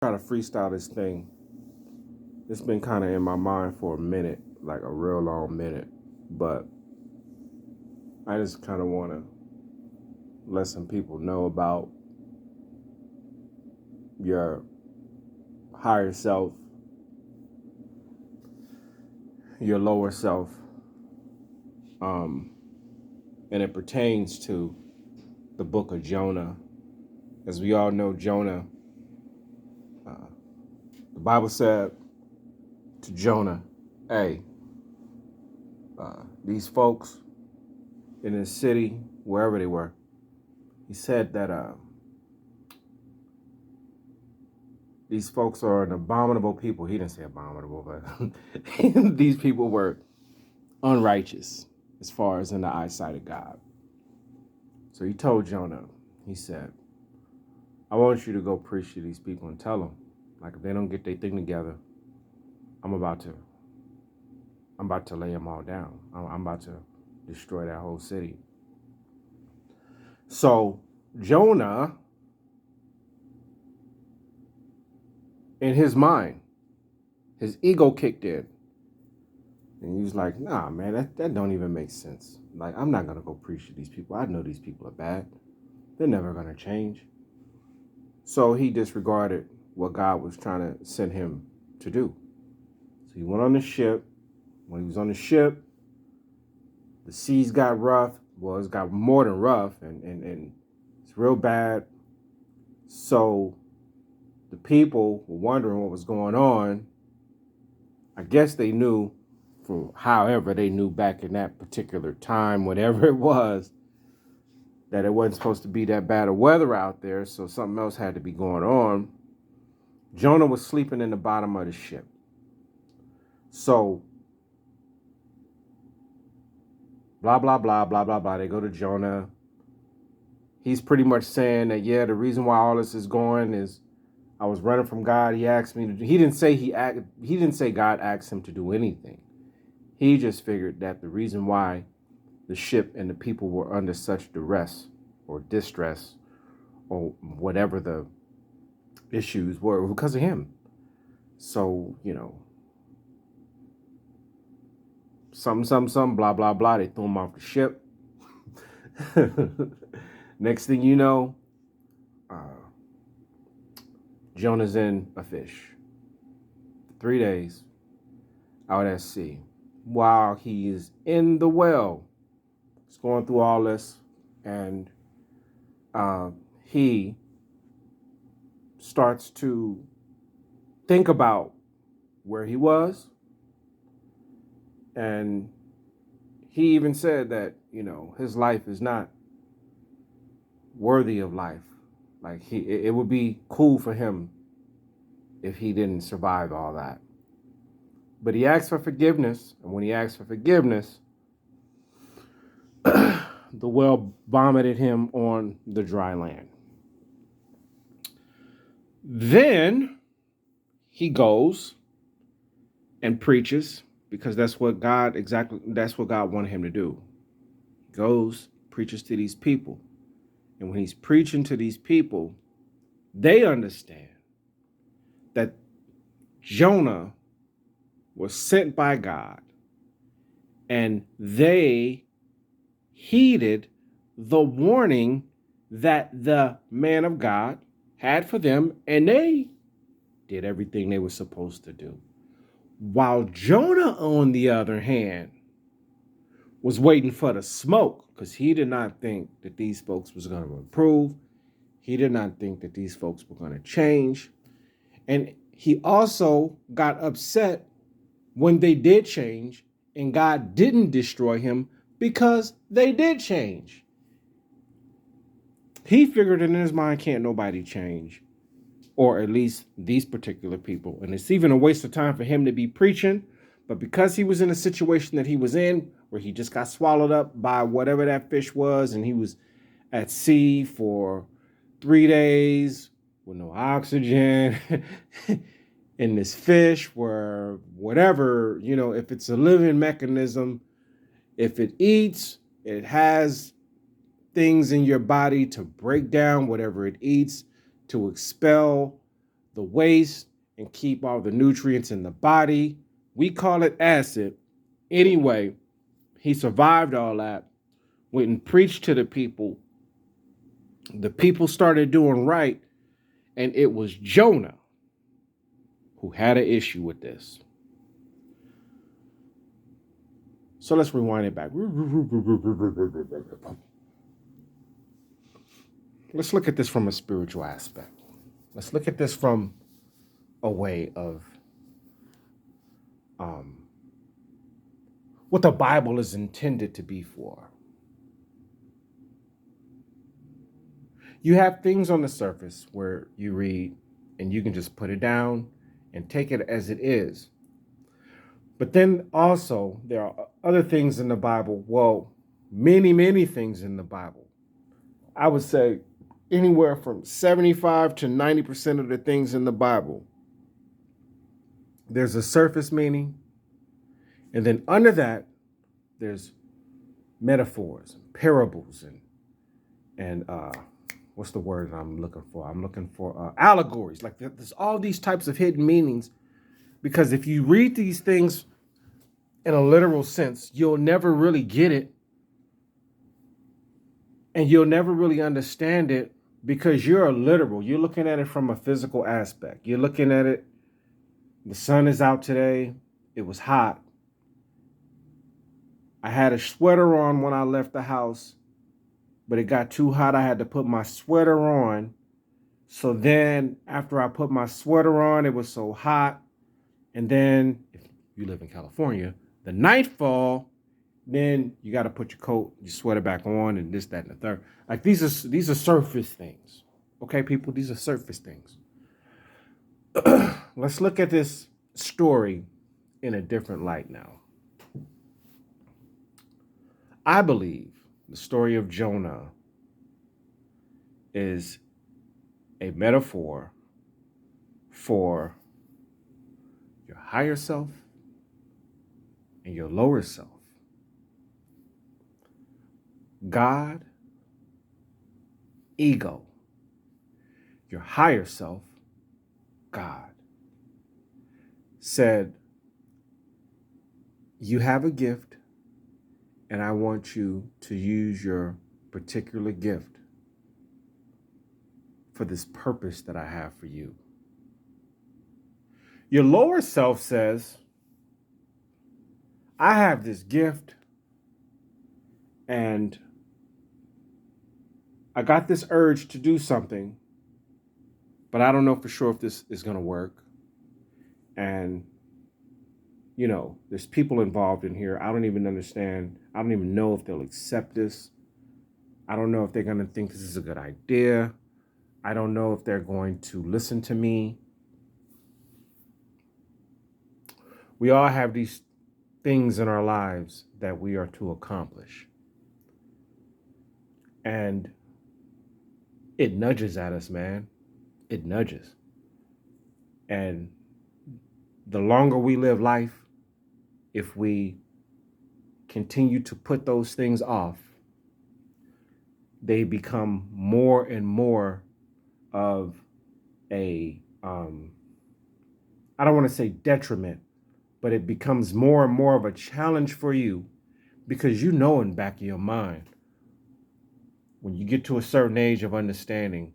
Try to freestyle this thing. It's been kind of in my mind for a minute, like a real long minute. But I just kind of want to let some people know about your higher self, your lower self. Um, and it pertains to the book of Jonah. As we all know, Jonah, the Bible said to Jonah, hey, these folks in this city, wherever they were, he said that these folks are an abominable people. He didn't say abominable, but these people were unrighteous as far as in the eyesight of God. So he told Jonah, he said, I want you to go preach to these people and tell them, like, if they don't get their thing together, I'm about to lay them all down. I'm about to destroy that whole city. So Jonah, in his mind, his ego kicked in. And he was like, nah, man, that don't even make sense. Like, I'm not going to go preach to these people. I know these people are bad. They're never going to change. So he disregarded what God was trying to send him to do. So he went on the ship. When he was on the ship, the seas got rough. Well, it's got more than rough, and it's real bad. So the people were wondering what was going on. I guess they knew, from however they knew back in that particular time, whatever it was, that it wasn't supposed to be that bad of weather out there, so something else had to be going on. Jonah was sleeping in the bottom of the ship. So, blah, blah, blah, blah, blah, blah. They go to Jonah. He's pretty much saying that, yeah, the reason why all this is going is I was running from God. He asked me to do. He didn't say God asked him to do anything. He just figured that the reason why the ship and the people were under such duress or distress or whatever the issues were because of him. So, some, blah, blah, blah. They threw him off the ship. Next thing you know, Jonah's in a fish. 3 days out at sea. While he is in the well, he's going through all this, and he starts to think about where he was. And he even said that, his life is not worthy of life. Like, it would be cool for him if he didn't survive all that. But he asked for forgiveness, and when he asked for forgiveness, the well vomited him on the dry land. Then he goes and preaches, because that's what God wanted him to do. He goes, preaches to these people. And when he's preaching to these people, they understand that Jonah was sent by God, and they heeded the warning that the man of God had for them, and they did everything they were supposed to do. While Jonah, on the other hand, was waiting for the smoke, because he did not think that these folks was going to improve. He did not think that these folks were going to change. And he also got upset when they did change and God didn't destroy him, because they did change. He figured in his mind, can't nobody change, or at least these particular people. And it's even a waste of time for him to be preaching. But because he was in a situation that he was in, where he just got swallowed up by whatever that fish was, and he was at sea for 3 days with no oxygen, in this fish where whatever, if it's a living mechanism, if it eats, it has things in your body to break down whatever it eats, to expel the waste and keep all the nutrients in the body. We call it acid. Anyway, he survived all that, went and preached to the people. The people started doing right, and it was Jonah who had an issue with this. So let's rewind it back. Let's look at this from a spiritual aspect. Let's look at this from a way of what the Bible is intended to be for. You have things on the surface where you read and you can just put it down and take it as it is. But then also there are other things in the Bible. Well, many, many things in the Bible. I would say anywhere from 75 to 90% of the things in the Bible, there's a surface meaning. And then under that, there's metaphors, parables, and what's the word I'm looking for? I'm looking for allegories. Like there's all these types of hidden meanings, because if you read these things in a literal sense, you'll never really get it, and you'll never really understand it, because you're a literal. You're looking at it from a physical aspect. You're looking at it. The sun is out today. It was hot. I had a sweater on when I left the house, but it got too hot. I had to put my sweater on. So then after I put my sweater on, it was so hot. And then if you live in California, the nightfall, then you got to put your coat, your sweater back on, and this, that, and the third. Like these are surface things. Okay, people, these are surface things. Let's look at this story in a different light now. I believe the story of Jonah is a metaphor for your higher self and your lower self. God, ego. Your higher self, God, said, you have a gift, and I want you to use your particular gift for this purpose that I have for you. Your lower self says, I have this gift, and I got this urge to do something, but I don't know for sure if this is going to work. And, you know, there's people involved in here. I don't even understand. I don't even know if they'll accept this. I don't know if they're going to think this is a good idea. I don't know if they're going to listen to me. We all have these things in our lives that we are to accomplish. And it nudges at us, man. It nudges. And the longer we live life, if we continue to put those things off, they become more and more of a, I don't want to say detriment, but it becomes more and more of a challenge for you, because you know in the back of your mind, when you get to a certain age of understanding,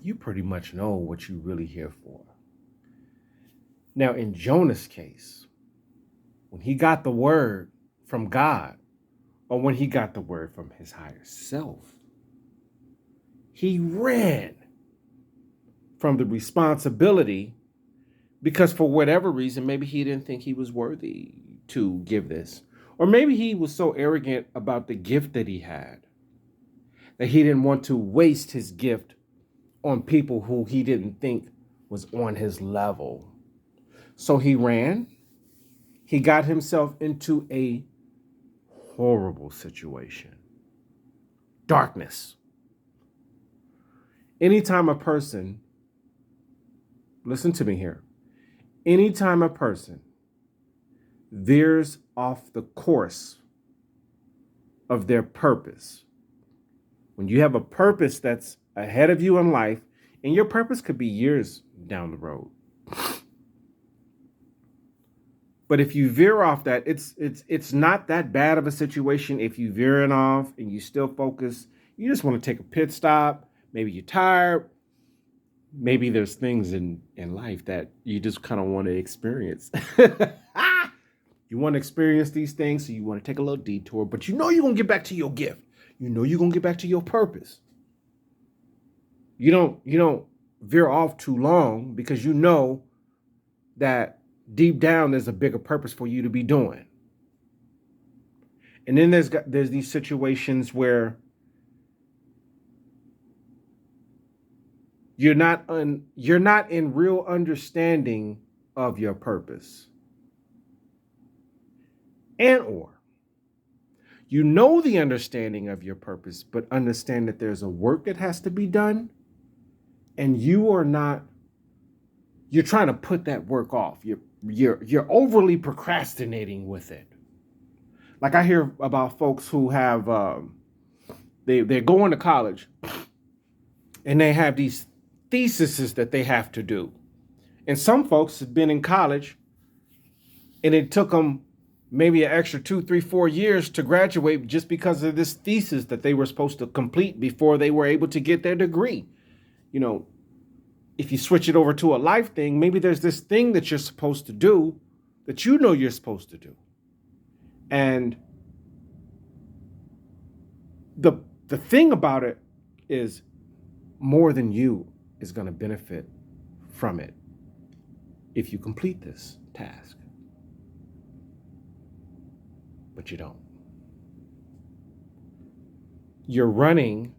you pretty much know what you're really here for. Now, in Jonah's case, when he got the word from God, or when he got the word from his higher self, he ran from the responsibility, because for whatever reason, maybe he didn't think he was worthy to give this. Or maybe he was so arrogant about the gift that he had that he didn't want to waste his gift on people who he didn't think was on his level. So he ran. He got himself into a horrible situation. Darkness. Anytime a person, listen to me here, anytime a person veers off the course of their purpose, when you have a purpose that's ahead of you in life, And your purpose could be years down the road. But if you veer off that, it's not that bad of a situation if you veering off and you still focus. You just want to take a pit stop. Maybe you're tired. Maybe there's things in life that you just kind of want to experience. You want to experience these things, so you want to take a little detour, but you know you're going to get back to your gift. You know you're going to get back to your purpose. You don't veer off too long because you know that deep down there's a bigger purpose for you to be doing. And then there's these situations where you're not in real understanding of your purpose. And or you know the understanding of your purpose, but understand that there's a work that has to be done, and you're trying to put that work off. You're overly procrastinating with it. Like I hear about folks who have they're going to college and they have these theses that they have to do. And some folks have been in college and it took them maybe an extra 2, 3, 4 years to graduate just because of this thesis that they were supposed to complete before they were able to get their degree. You know, if you switch it over to a life thing, maybe there's this thing that you're supposed to do that you know you're supposed to do. And the thing about it is more than you is going to benefit from it if you complete this task. But you don't. You're running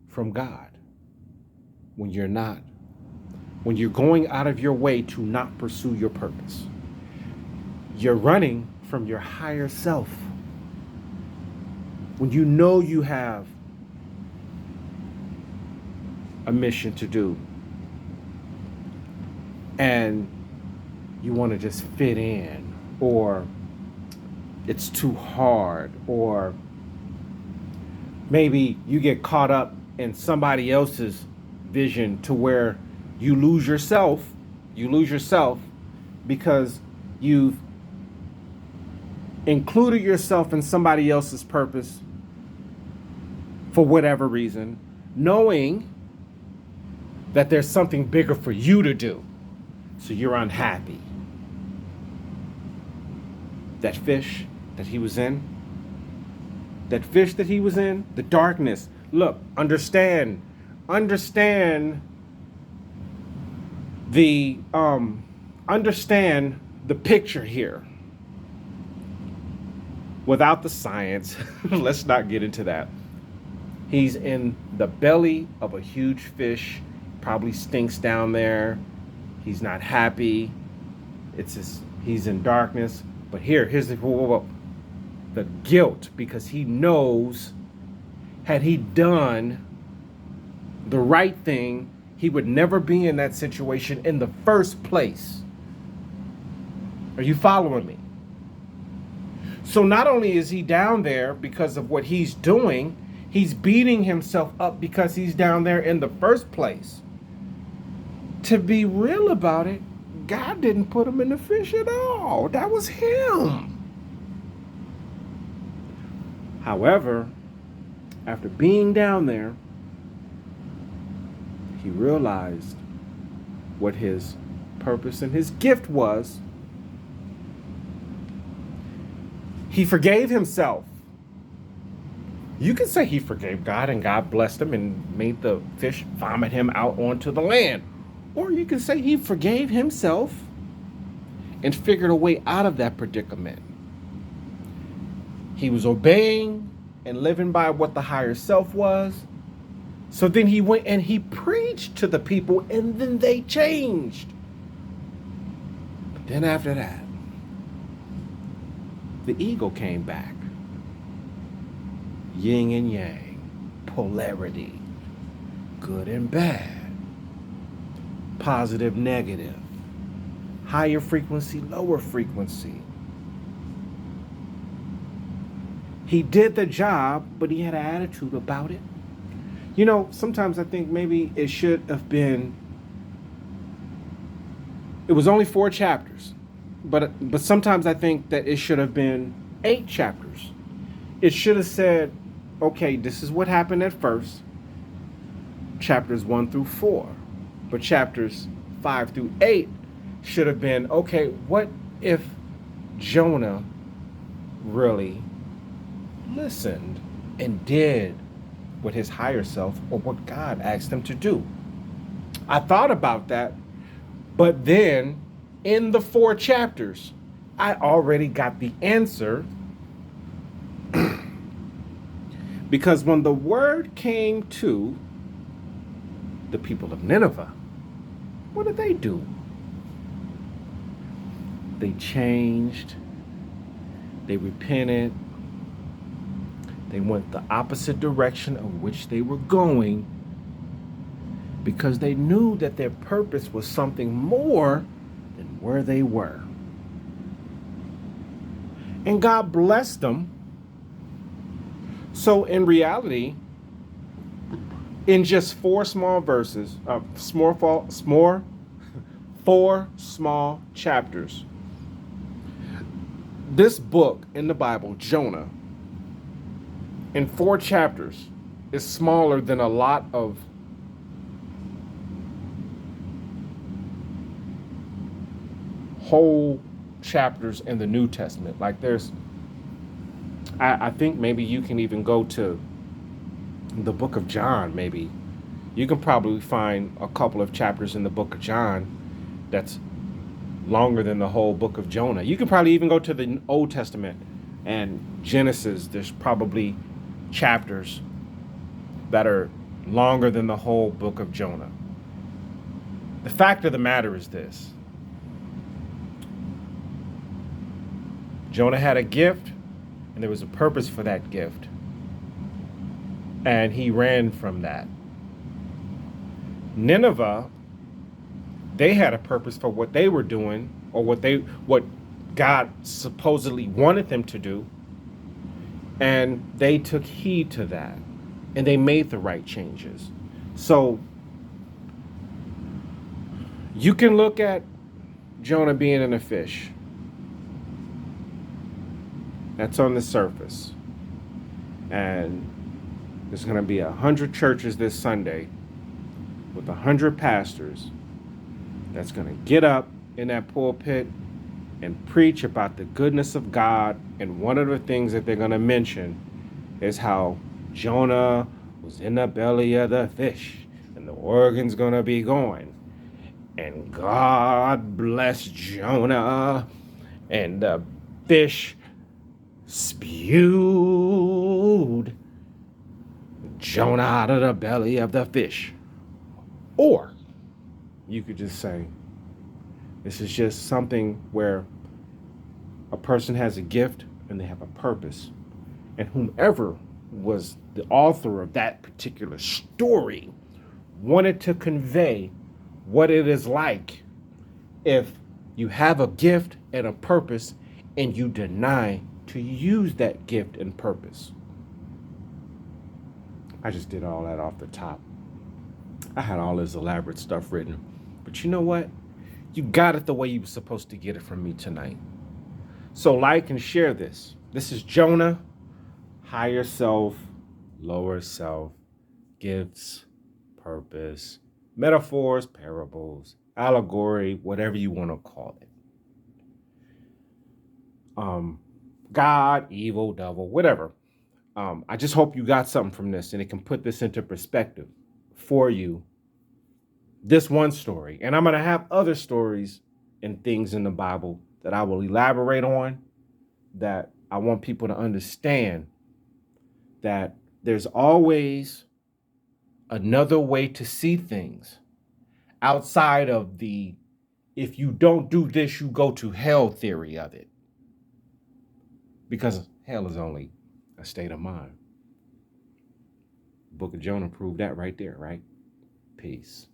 from God when you're not. When you're going out of your way to not pursue your purpose. You're running from your higher self. When you know you have a mission to do and you want to just fit in, or it's too hard, or maybe you get caught up in somebody else's vision to where you lose yourself because you've included yourself in somebody else's purpose for whatever reason, knowing that there's something bigger for you to do. So you're unhappy. That fish that he was in, the darkness. Look, understand the picture here. Without the science, let's not get into that. He's in the belly of a huge fish, probably stinks down there. He's not happy. He's in darkness. But here's the guilt, because he knows had he done the right thing, he would never be in that situation in the first place. Are you following me? So not only is he down there because of what he's doing, he's beating himself up because he's down there in the first place. To be real about it, God didn't put him in the fish at all. That was him. However, after being down there, he realized what his purpose and his gift was. He forgave himself. You can say he forgave God and God blessed him and made the fish vomit him out onto the land. Or you can say he forgave himself and figured a way out of that predicament. He was obeying and living by what the higher self was. So then he went and he preached to the people, and then they changed. But then after that, the ego came back. Yin and yang, polarity, good and bad, positive, negative, higher frequency, lower frequency. He did the job, but he had an attitude about it. You know, sometimes I think maybe it should have been, it was only 4 chapters, but sometimes I think that it should have been 8 chapters. It should have said, okay, this is what happened at first, chapters 1 through 4, but chapters 5 through 8 should have been, okay, what if Jonah really listened and did what his higher self or what God asked him to do? I thought about that, but then in the 4 chapters, I already got the answer. Because when the word came to the people of Nineveh, what did they do? They changed, they repented, they went the opposite direction of which they were going, because they knew that their purpose was something more than where they were. And God blessed them. So in reality, in just 4 small verses, 4 small chapters, this book in the Bible, Jonah, in 4 chapters, is smaller than a lot of whole chapters in the New Testament. Like I think maybe you can even go to the book of John. Maybe you can probably find a couple of chapters in the book of John that's longer than the whole book of Jonah. You can probably even go to the Old Testament and Genesis. There's probably chapters that are longer than the whole book of Jonah. The fact of the matter is this: Jonah had a gift, and there was a purpose for that gift, and he ran from that. Nineveh, they had a purpose for what they were doing, or what God supposedly wanted them to do, and they took heed to that, and they made the right changes. So you can look at Jonah being in a fish. That's on the surface. And there's going to be 100 churches this Sunday with 100 pastors that's going to get up in that pulpit and preach about the goodness of God. And one of the things that they're going to mention is how Jonah was in the belly of the fish, and the organ's going to be going. And God bless Jonah, and the fish spewed Jonah out of the belly of the fish. Or you could just say, this is just something where a person has a gift and they have a purpose. And whomever was the author of that particular story wanted to convey what it is like if you have a gift and a purpose and you deny to use that gift and purpose. I just did all that off the top. I had all this elaborate stuff written. But you know what? You got it the way you were supposed to get it from me tonight. So like and share this. This is Jonah, higher self, lower self, gifts, purpose, metaphors, parables, allegory, whatever you want to call it. God, evil, devil, whatever. I just hope you got something from this and it can put this into perspective for you. This one story. And I'm going to have other stories and things in the Bible that I will elaborate on, that I want people to understand that there's always another way to see things outside of the if you don't do this, you go to hell theory of it. Because hell is only a state of mind. The book of Jonah proved that right there, right? Peace.